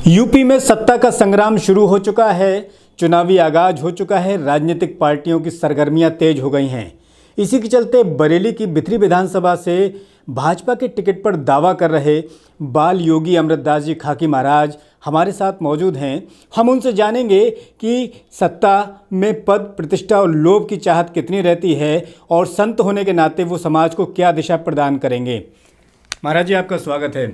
UP में सत्ता का संग्राम शुरू हो चुका है। चुनावी आगाज हो चुका है। राजनीतिक पार्टियों की सरगर्मियां तेज हो गई हैं। इसी के चलते बरेली की बिथरी विधानसभा से भाजपा के टिकट पर दावा कर रहे बाल योगी अमृतदास जी खाकी महाराज हमारे साथ मौजूद हैं। हम उनसे जानेंगे कि सत्ता में पद, प्रतिष्ठा और लोभ की चाहत कितनी रहती है और संत होने के नाते वो समाज को क्या दिशा प्रदान करेंगे। महाराज जी, आपका स्वागत है।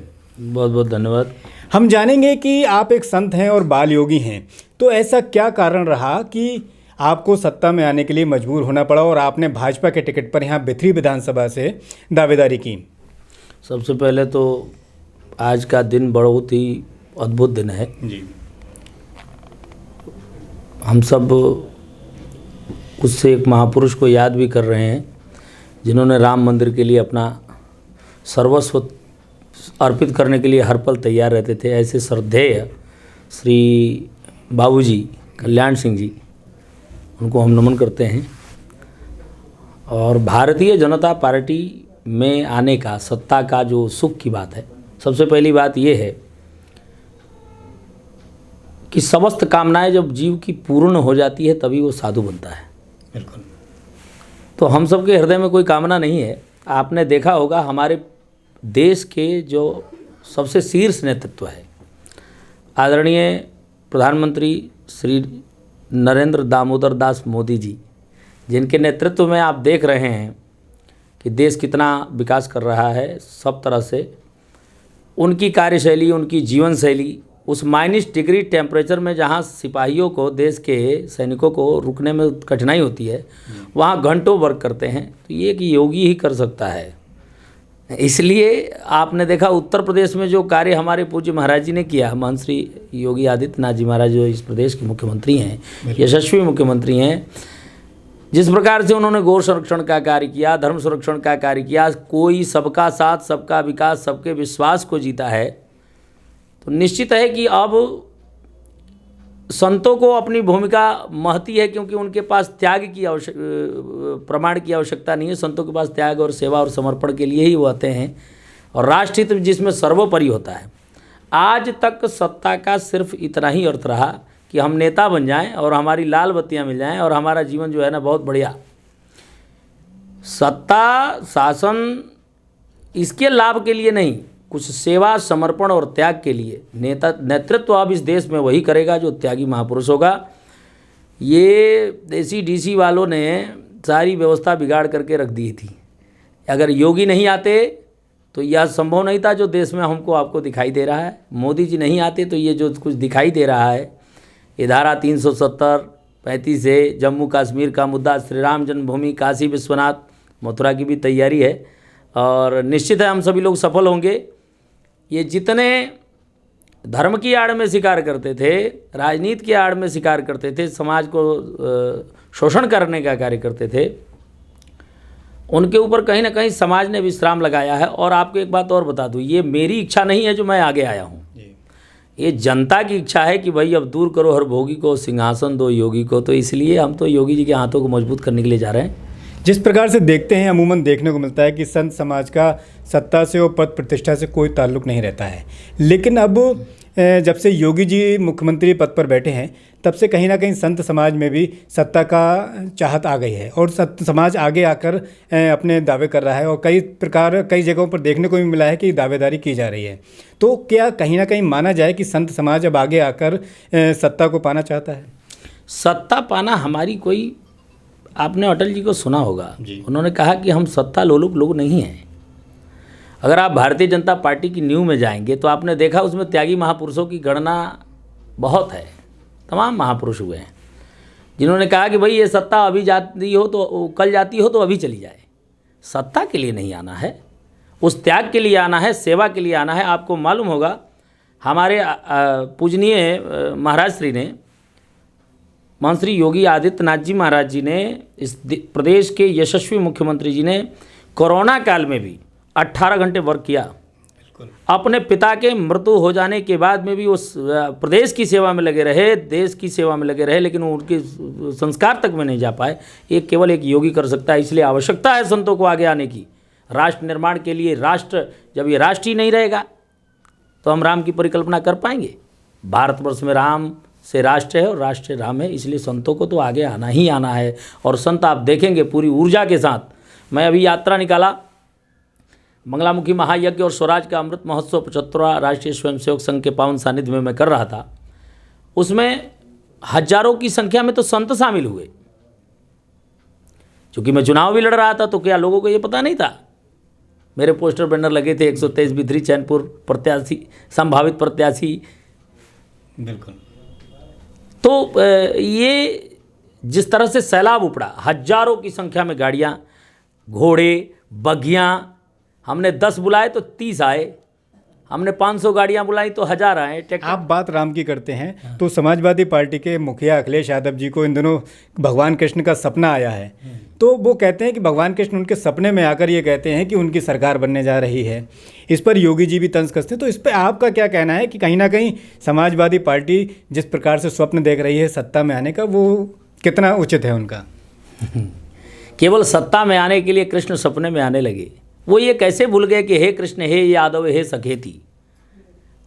बहुत बहुत धन्यवाद। हम जानेंगे कि आप एक संत हैं और बाल योगी हैं, तो ऐसा क्या कारण रहा कि आपको सत्ता में आने के लिए मजबूर होना पड़ा और आपने भाजपा के टिकट पर यहाँ बिथरी विधानसभा से दावेदारी की। सबसे पहले तो आज का दिन बहुत ही अद्भुत दिन है जी। हम सब उससे एक महापुरुष को याद भी कर रहे हैं जिन्होंने राम मंदिर के लिए अपना सर्वस्व अर्पित करने के लिए हर पल तैयार रहते थे। ऐसे श्रद्धेय श्री बाबूजी कल्याण सिंह जी, उनको हम नमन करते हैं। और भारतीय जनता पार्टी में आने का, सत्ता का जो सुख की बात है, सबसे पहली बात ये है कि समस्त कामनाएं जब जीव की पूर्ण हो जाती है तभी वो साधु बनता है। बिल्कुल। तो हम सबके हृदय में कोई कामना नहीं है। आपने देखा होगा हमारे देश के जो सबसे शीर्ष नेतृत्व है, आदरणीय प्रधानमंत्री श्री नरेंद्र दामोदर दास मोदी जी, जिनके नेतृत्व में आप देख रहे हैं कि देश कितना विकास कर रहा है सब तरह से। उनकी कार्यशैली, उनकी जीवन शैली, उस -डिग्री टेम्परेचर में जहाँ सिपाहियों को, देश के सैनिकों को रुकने में कठिनाई होती है, वहाँ घंटों वर्क करते हैं। तो ये एक योगी ही कर सकता है। इसलिए आपने देखा उत्तर प्रदेश में जो कार्य हमारे पूज्य महाराज जी ने किया, महंत श्री योगी आदित्यनाथ जी महाराज जो इस प्रदेश के मुख्यमंत्री हैं, यशस्वी मुख्यमंत्री हैं, जिस प्रकार से उन्होंने गौ संरक्षण का कार्य किया, धर्म संरक्षण का कार्य किया, कोई सबका साथ, सबका विकास, सबके विश्वास को जीता है, तो निश्चित है कि अब संतों को अपनी भूमिका महती है, क्योंकि उनके पास त्याग की प्रमाण की आवश्यकता नहीं है। संतों के पास त्याग और सेवा और समर्पण के लिए ही वो आते हैं, और राष्ट्रहित जिसमें सर्वोपरि होता है। आज तक सत्ता का सिर्फ इतना ही अर्थ रहा कि हम नेता बन जाएं और हमारी लाल बत्तियां मिल जाएं और हमारा जीवन जो है ना बहुत बढ़िया। सत्ता, शासन इसके लाभ के लिए नहीं, कुछ सेवा, समर्पण और त्याग के लिए। नेतृत्व अब इस देश में वही करेगा जो त्यागी महापुरुष होगा। ये देसी डीसी वालों ने सारी व्यवस्था बिगाड़ करके रख दी थी। अगर योगी नहीं आते तो यह संभव नहीं था जो देश में हमको आपको दिखाई दे रहा है। मोदी जी नहीं आते तो ये जो कुछ दिखाई दे रहा है, ये धारा 370-35 है, जम्मू कश्मीर का मुद्दा, श्री राम जन्मभूमि, काशी विश्वनाथ, मथुरा की भी तैयारी है, और निश्चित है हम सभी लोग सफल होंगे। ये जितने धर्म की आड़ में शिकार करते थे, राजनीति की आड़ में शिकार करते थे, समाज को शोषण करने का कार्य करते थे, उनके ऊपर कहीं ना कहीं समाज ने विश्राम लगाया है। और आपको एक बात और बता दूं, ये मेरी इच्छा नहीं है जो मैं आगे आया हूँ, ये जनता की इच्छा है कि भाई अब दूर करो हर भोगी को, सिंहासन दो योगी को। तो इसलिए हम तो योगी जी के हाथों को मजबूत करने के लिए जा रहे हैं। जिस प्रकार से देखते हैं, अमूमन देखने को मिलता है कि संत समाज का सत्ता से और पद प्रतिष्ठा से कोई ताल्लुक नहीं रहता है, लेकिन अब जब से योगी जी मुख्यमंत्री पद पर बैठे हैं तब से कहीं ना कहीं संत समाज में भी सत्ता का चाहत आ गई है और संत समाज आगे आकर अपने दावे कर रहा है, और कई जगहों पर देखने को भी मिला है कि दावेदारी की जा रही है। तो क्या कहीं ना कहीं माना जाए कि संत समाज अब आगे आकर सत्ता को पाना चाहता है? सत्ता पाना हमारी कोई, आपने अटल जी को सुना होगा, उन्होंने कहा कि हम सत्ता लोलुप लोग नहीं हैं। अगर आप भारतीय जनता पार्टी की नींव में जाएंगे तो आपने देखा उसमें त्यागी महापुरुषों की गणना बहुत है। तमाम महापुरुष हुए हैं जिन्होंने कहा कि भाई ये सत्ता अभी जाती हो तो कल जाती हो तो अभी चली जाए। सत्ता के लिए नहीं आना है, उस त्याग के लिए आना है, सेवा के लिए आना है। आपको मालूम होगा हमारे पूजनीय महाराज श्री ने, महंत श्री योगी आदित्यनाथ जी महाराज जी ने, इस प्रदेश के यशस्वी मुख्यमंत्री जी ने कोरोना काल में भी 18 घंटे वर्क किया। अपने पिता के मृत्यु हो जाने के बाद में भी उस प्रदेश की सेवा में लगे रहे, देश की सेवा में लगे रहे, लेकिन उनके संस्कार तक में नहीं जा पाए। ये केवल एक योगी कर सकता है। इसलिए आवश्यकता है संतों को आगे आने की, राष्ट्र निर्माण के लिए। राष्ट्र, जब ये राष्ट्र ही नहीं रहेगा तो हम राम की परिकल्पना कर पाएंगे? भारतवर्ष में राम से राष्ट्र है और राष्ट्र से राम है, इसलिए संतों को तो आगे आना ही आना है। और संत आप देखेंगे पूरी ऊर्जा के साथ। मैं अभी यात्रा निकाला, मंगलामुखी महायज्ञ और स्वराज का अमृत महोत्सव 75वां राष्ट्रीय स्वयंसेवक संघ के पावन सानिध्य में मैं कर रहा था। उसमें हजारों की संख्या में तो संत शामिल हुए। चूँकि मैं चुनाव भी लड़ रहा था तो क्या लोगों को ये पता नहीं था? मेरे पोस्टर बैनर लगे थे 123 बिथरी चैनपुर प्रत्याशी, संभावित प्रत्याशी। बिल्कुल। तो ये जिस तरह से सैलाब उपड़ा, हजारों की संख्या में गाड़ियाँ, घोड़े, बग्गियाँ, हमने 10 बुलाए तो 30 आए, हमने 500 गाड़ियां बुलाई तो 1000 आए। आप बात राम की करते हैं तो समाजवादी पार्टी के मुखिया अखिलेश यादव जी को इन दिनों भगवान कृष्ण का सपना आया है, तो वो कहते हैं कि भगवान कृष्ण उनके सपने में आकर ये कहते हैं कि उनकी सरकार बनने जा रही है। इस पर योगी जी भी तंज कसते हैं, तो इस पर आपका क्या कहना है कि कहीं ना कहीं समाजवादी पार्टी जिस प्रकार से स्वप्न देख रही है सत्ता में आने का, वो कितना उचित है उनका? केवल सत्ता में आने के लिए कृष्ण सपने में आने लगे। वो ये कैसे भूल गए कि हे कृष्ण, हे यादव, हे सखेती।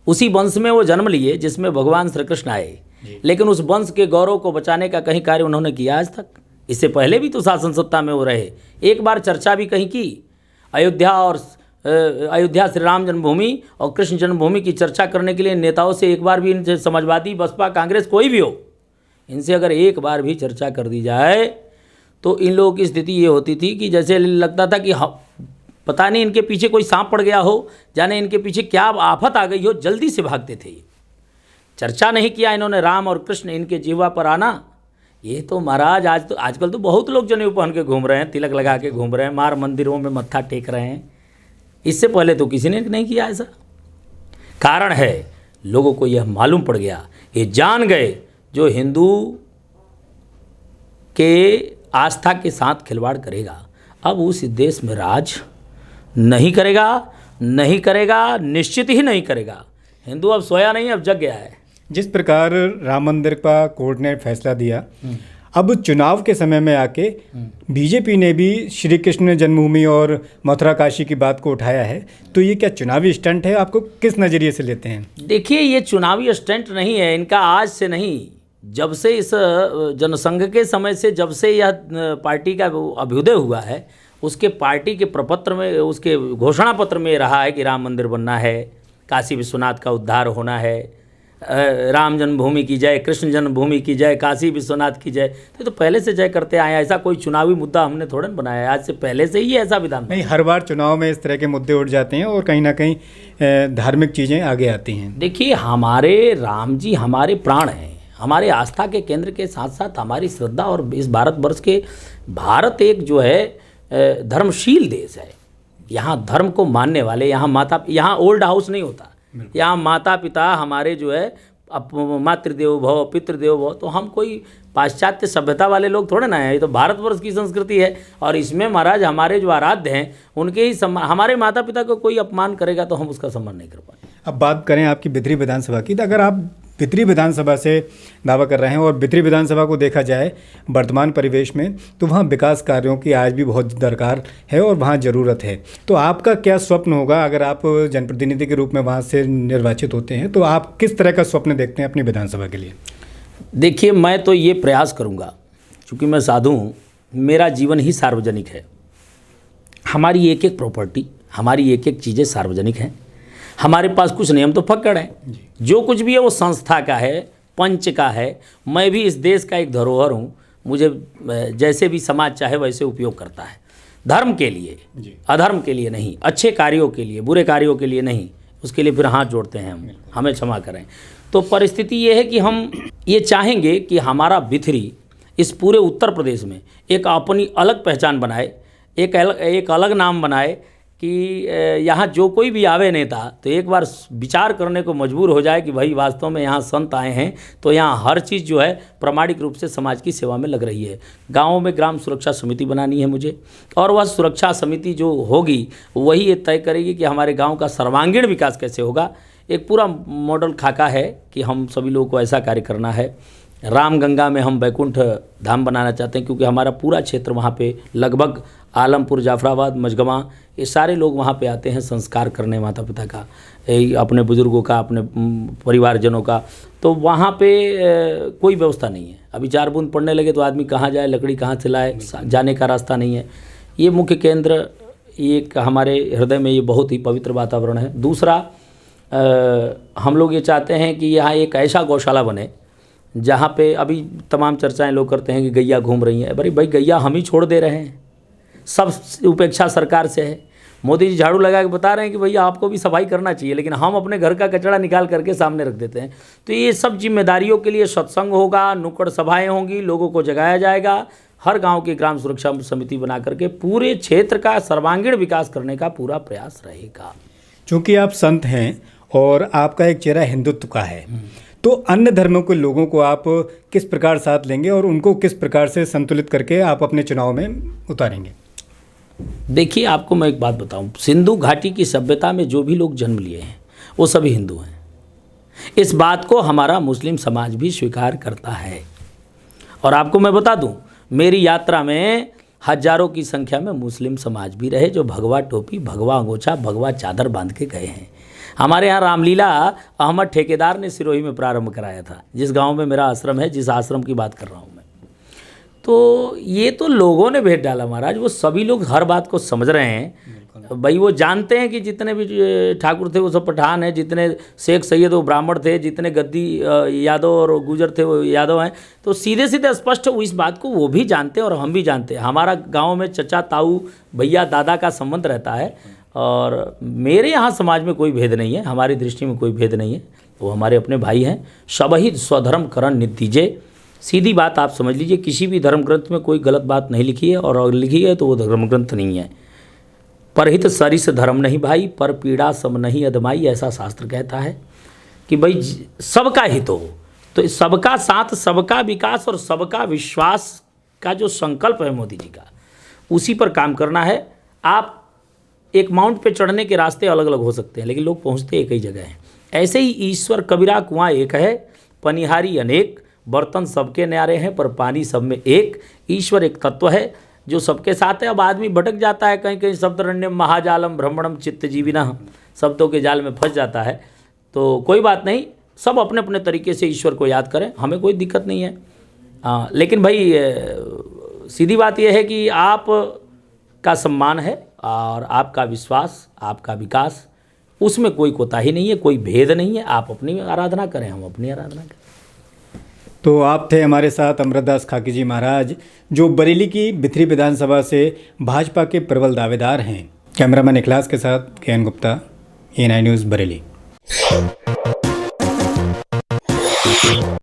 उसी वंश में वो जन्म लिए जिसमें भगवान श्री कृष्ण आए, लेकिन उस वंश के गौरव को बचाने का कहीं कार्य उन्होंने किया आज तक? इससे पहले भी तो शासन सत्ता में वो रहे, एक बार चर्चा भी कहीं की। अयोध्या श्री राम जन्मभूमि और कृष्ण जन्मभूमि की चर्चा करने के लिए नेताओं से एक बार भी, इनसे समाजवादी, बसपा, कांग्रेस कोई भी हो, इनसे अगर एक बार भी चर्चा कर दी जाए तो इन लोगों की स्थिति ये होती थी कि जैसे लगता था कि पता नहीं इनके पीछे कोई सांप पड़ गया हो, जाने इनके पीछे क्या आफत आ गई हो, जल्दी से भागते थे। चर्चा नहीं किया इन्होंने राम और कृष्ण, इनके जीवा पर आना। ये तो महाराज आजकल तो बहुत लोग जनेऊ पहन के घूम रहे हैं, तिलक लगा के घूम रहे हैं, मार मंदिरों में मत्था टेक रहे हैं। इससे पहले तो किसी ने नहीं किया ऐसा। कारण है लोगों को यह मालूम पड़ गया, ये जान गए जो हिंदू के आस्था के साथ खिलवाड़ करेगा अब उस देश में राज नहीं करेगा, निश्चित ही नहीं करेगा। हिंदू अब सोया नहीं, अब जग गया है। जिस प्रकार राम मंदिर का कोर्ट ने फैसला दिया, अब चुनाव के समय में आके बीजेपी ने भी श्री कृष्ण जन्मभूमि और मथुरा काशी की बात को उठाया है, तो ये क्या चुनावी स्टंट है? आपको किस नज़रिए से लेते हैं? देखिए, ये चुनावी स्टंट नहीं है इनका, आज से नहीं, जब से इस जनसंघ के समय से, जब से यह पार्टी का अभ्युदय हुआ है, उसके पार्टी के प्रपत्र में, उसके घोषणा पत्र में रहा है कि राम मंदिर बनना है, काशी विश्वनाथ का उद्धार होना है, राम जन्मभूमि की जय, कृष्ण जन्मभूमि की जय, काशी विश्वनाथ की जय। तो पहले से जय करते आए हैं, ऐसा कोई चुनावी मुद्दा हमने थोड़ा ना बनाया है, आज से पहले से ही ऐसा विधान नहीं। हर बार चुनाव में इस तरह के मुद्दे उठ जाते हैं और कहीं ना कहीं धार्मिक चीज़ें आगे आती हैं। देखिए, हमारे राम जी हमारे प्राण हैं, हमारे आस्था के केंद्र के साथ साथ हमारी श्रद्धा। और इस भारतवर्ष के, भारत एक जो है धर्मशील देश है। यहाँ धर्म को मानने वाले, यहाँ ओल्ड हाउस नहीं होता, यहाँ माता पिता हमारे जो है मातृदेवो भव पितृदेवो भव। तो हम कोई पाश्चात्य सभ्यता वाले लोग थोड़े ना हैं, ये तो भारतवर्ष की संस्कृति है। और इसमें महाराज हमारे जो आराध्य हैं उनके ही हमारे माता पिता को कोई अपमान करेगा तो हम उसका सम्मान नहीं कर पाएंगे। अब बात करें आपकी बिथरी विधानसभा की, तो अगर आप बिथरी विधानसभा से दावा कर रहे हैं और बिथरी विधानसभा को देखा जाए वर्तमान परिवेश में, तो वहाँ विकास कार्यों की आज भी बहुत दरकार है और वहाँ ज़रूरत है। तो आपका क्या स्वप्न होगा अगर आप जनप्रतिनिधि के रूप में वहाँ से निर्वाचित होते हैं, तो आप किस तरह का स्वप्न देखते हैं अपनी विधानसभा के लिए? देखिए, मैं तो ये प्रयास करूँगा, चूँकि मैं साधु हूँ, मेरा जीवन ही सार्वजनिक है। हमारी एक एक प्रॉपर्टी, हमारी एक एक चीज़ें सार्वजनिक हैं। हमारे पास कुछ नियम तो फक्कड़ हैं, जो कुछ भी है वो संस्था का है, पंच का है। मैं भी इस देश का एक धरोहर हूँ, मुझे जैसे भी समाज चाहे वैसे उपयोग करता है, धर्म के लिए, अधर्म के लिए नहीं, अच्छे कार्यों के लिए, बुरे कार्यों के लिए नहीं। उसके लिए फिर हाथ जोड़ते हैं हम, हमें क्षमा करें। तो परिस्थिति ये है कि हम ये चाहेंगे कि हमारा बिथरी इस पूरे उत्तर प्रदेश में एक अपनी अलग पहचान बनाए, एक अलग नाम बनाए कि यहाँ जो कोई भी आवे नेता तो एक बार विचार करने को मजबूर हो जाए कि भाई वास्तव में यहाँ संत आए हैं, तो यहाँ हर चीज़ जो है प्रामाणिक रूप से समाज की सेवा में लग रही है। गाँवों में ग्राम सुरक्षा समिति बनानी है मुझे, और वह सुरक्षा समिति जो होगी वही ये तय करेगी कि हमारे गाँव का सर्वांगीण विकास कैसे होगा। एक पूरा मॉडल खाका है कि हम सभी लोगों को ऐसा कार्य करना है रामगंगा में हम वैकुंठ धाम बनाना चाहते हैं, क्योंकि हमारा पूरा क्षेत्र वहाँ पे लगभग आलमपुर, जाफराबाद, मझगवां, ये सारे लोग वहाँ पे आते हैं संस्कार करने माता पिता का, अपने बुजुर्गों का, अपने परिवारजनों का। तो वहाँ पे कोई व्यवस्था नहीं है। अभी 4 बूंद पड़ने लगे तो आदमी कहाँ जाए, लकड़ी कहाँ से लाए, जाने का रास्ता नहीं है। ये मुख्य केंद्र एक हमारे हृदय में ये बहुत ही पवित्र वातावरण है। दूसरा, हम लोग ये चाहते हैं कि यहाँ एक ऐसा गौशाला बने जहाँ पे अभी तमाम चर्चाएं लोग करते हैं कि गैया घूम रही हैं। अरे भाई, गैया हम ही छोड़ दे रहे हैं, सब उपेक्षा सरकार से है। मोदी जी झाड़ू लगा के बता रहे हैं कि भैया आपको भी सफाई करना चाहिए, लेकिन हम अपने घर का कचरा निकाल करके सामने रख देते हैं। तो ये सब जिम्मेदारियों के लिए सत्संग होगा, नुक्कड़ सभाएँ होंगी, लोगों को जगाया जाएगा। हर गांव की ग्राम सुरक्षा समिति बना करके पूरे क्षेत्र का सर्वांगीण विकास करने का पूरा प्रयास रहेगा। चूँकि आप संत हैं और आपका एक चेहरा हिंदुत्व का है, तो अन्य धर्मों के लोगों को आप किस प्रकार साथ लेंगे और उनको किस प्रकार से संतुलित करके आप अपने चुनाव में उतारेंगे? देखिए, आपको मैं एक बात बताऊं, सिंधु घाटी की सभ्यता में जो भी लोग जन्म लिए हैं वो सभी हिंदू हैं। इस बात को हमारा मुस्लिम समाज भी स्वीकार करता है। और आपको मैं बता दूं, मेरी यात्रा में हजारों की संख्या में मुस्लिम समाज भी रहे, जो भगवा टोपी, भगवा अंगोछा, भगवा चादर बांध के गए हैं। हमारे यहाँ रामलीला अहमद ठेकेदार ने सिरोही में प्रारंभ कराया था, जिस गांव में मेरा आश्रम है, जिस आश्रम की बात कर रहा हूँ मैं। तो ये तो लोगों ने भेद डाला महाराज, वो सभी लोग हर बात को समझ रहे हैं भाई। वो जानते हैं कि जितने भी ठाकुर थे वो सब पठान हैं, जितने शेख सैयद वो ब्राह्मण थे, जितने गद्दी यादव और गुजर थे वो यादव हैं। तो सीधे सीधे स्पष्ट इस बात को वो भी जानते हैं और हम भी जानते हैं। हमारा गांव में चचा, ताऊ, भैया, दादा का संबंध रहता है। और मेरे यहाँ समाज में कोई भेद नहीं है, हमारी दृष्टि में कोई भेद नहीं है। वो हमारे अपने भाई हैं। सबहित स्वधर्म करण नितीजे, सीधी बात आप समझ लीजिए। किसी भी धर्म ग्रंथ में कोई गलत बात नहीं लिखी है, और अगर लिखी है तो वो धर्म ग्रंथ नहीं है। परहित सरिस धर्म नहीं भाई, पर पीड़ा सम नहीं अदमाई, ऐसा शास्त्र कहता है कि भाई सबका हित हो। तो सबका साथ, सबका विकास और सबका विश्वास का जो संकल्प है मोदी जी का, उसी पर काम करना है। आप एक माउंट पे चढ़ने के रास्ते अलग अलग हो सकते हैं, लेकिन लोग पहुंचते एक ही जगह हैं। ऐसे ही ईश्वर कबीरा कुआं एक है, पनिहारी अनेक, बर्तन सबके न्यारे हैं, पर पानी सब में एक। ईश्वर एक तत्व है जो सबके साथ है। अब आदमी भटक जाता है, कहीं कहीं शब्दरण्यम महाजालम भ्रमणम चित्त जीविना, शब्दों के जाल में फंस जाता है। तो कोई बात नहीं, सब अपने अपने तरीके से ईश्वर को याद करें, हमें कोई दिक्कत नहीं है। लेकिन भाई सीधी बात यह है कि आप का सम्मान है और आपका विश्वास, आपका विकास, उसमें कोई कोताही नहीं है, कोई भेद नहीं है। आप अपनी आराधना करें, हम अपनी आराधना करें। तो आप थे हमारे साथ अमृतदास खाकी जी महाराज, जो बरेली की बिथरी विधानसभा से भाजपा के प्रबल दावेदार हैं। कैमरामैन इखलास के साथ के N Gupta, A9 news Bareilly.